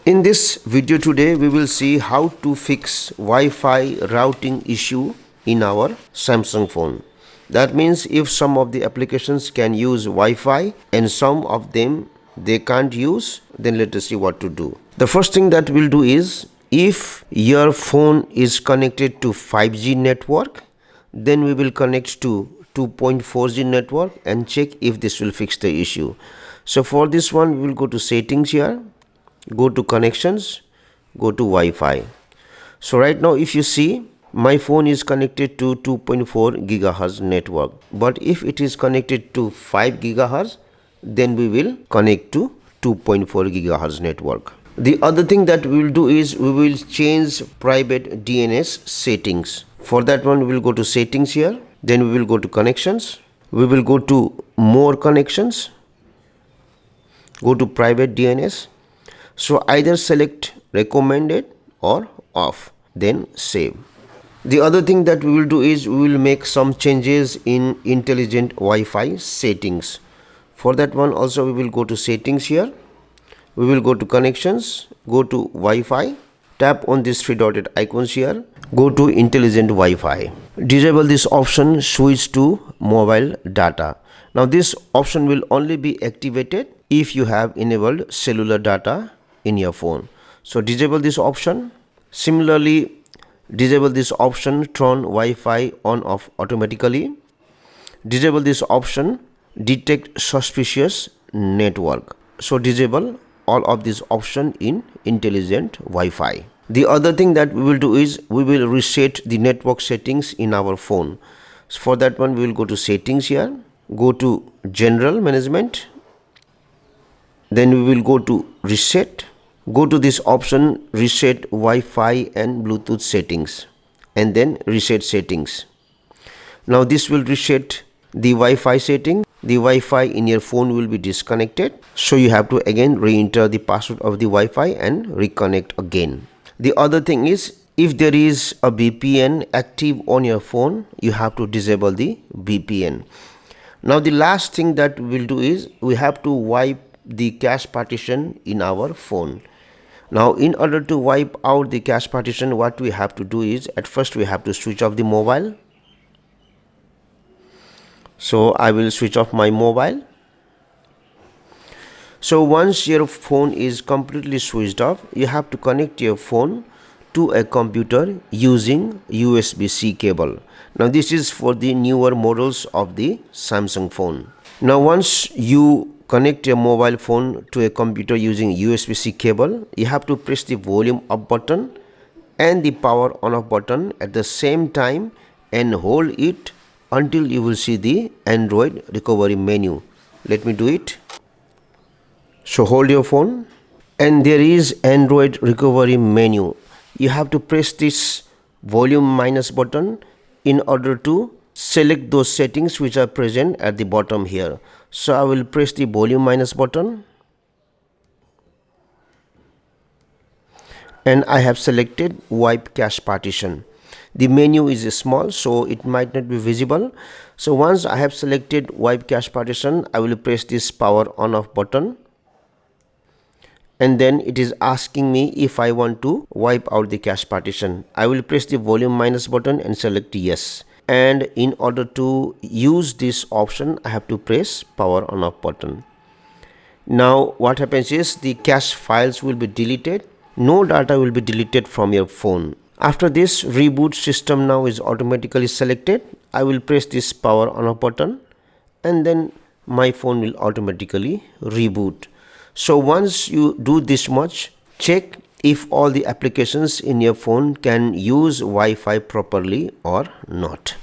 In this video today, we will see how to fix Wi-Fi routing issue in our Samsung phone. That means if some of the applications can use Wi-Fi and some of them they can't use, then let us see what to do. The first thing that we'll do is, if your phone is connected to 5G network, then we will connect to 2.4G network and check if this will fix the issue. So for this one, we will go to settings here, go to connections, go to Wi-Fi. So right now if you see, my phone is connected to 2.4 gigahertz network, but if it is connected to 5 gigahertz, then we will connect to 2.4 gigahertz network. The other thing that we will do is, we will change private DNS settings. For that one, we will go to settings here, then we will go to connections, we will go to more connections, go to private DNS. So either select recommended or off, then save. The other thing that we will do is, we will make some changes in intelligent Wi-Fi settings. For that one also, we will go to settings here, we will go to connections, go to Wi-Fi, tap on these three dotted icons here, go to intelligent Wi-Fi. Disable this option, switch to mobile data. Now this option will only be activated if you have enabled cellular data in your phone. So disable this option. Similarly, disable this option, turn Wi-Fi on off automatically. Disable this option, detect suspicious network. So disable all of these options in intelligent Wi-Fi. The other thing that we will do is, we will reset the network settings in our phone. So for that one, we will go to settings here, go to general management, then we will go to reset, go to this option, reset Wi-Fi and Bluetooth settings, and then reset settings. Now this will reset the Wi-Fi setting. The Wi-Fi in your phone will be disconnected, so you have to again re-enter the password of the Wi-Fi and reconnect again. The other thing is, if there is a VPN active on your phone, you have to disable the VPN. Now the last thing that we will do is, we have to wipe the cache partition in our phone. Now in order to wipe out the cache partition, what we have to do is, at first we have to switch off the mobile. So I will switch off my mobile. So once your phone is completely switched off, you have to connect your phone to a computer using USB-C cable. Now this is for the newer models of the Samsung phone. Now once you connect your mobile phone to a computer using USB-C cable, you have to press the volume up button and the power on off button at the same time and hold it until you will see the Android recovery menu. Let me do it. So hold your phone and there is Android recovery menu. You have to press this volume minus button in order to select those settings which are present at the bottom here. So I will press the volume minus button and I have selected wipe cache partition. The menu is small, so it might not be visible. So once I have selected wipe cache partition, I will press this power on off button, and then it is asking me if I want to wipe out the cache partition. I will press the volume minus button and select yes. And in order to use this option, I have to press power on off button. Now what happens is, the cache files will be deleted. No data will be deleted from your phone. After this, reboot system now is automatically selected. I will press this power on off button and then my phone will automatically reboot. So once you do this much, check if all the applications in your phone can use Wi-Fi properly or not.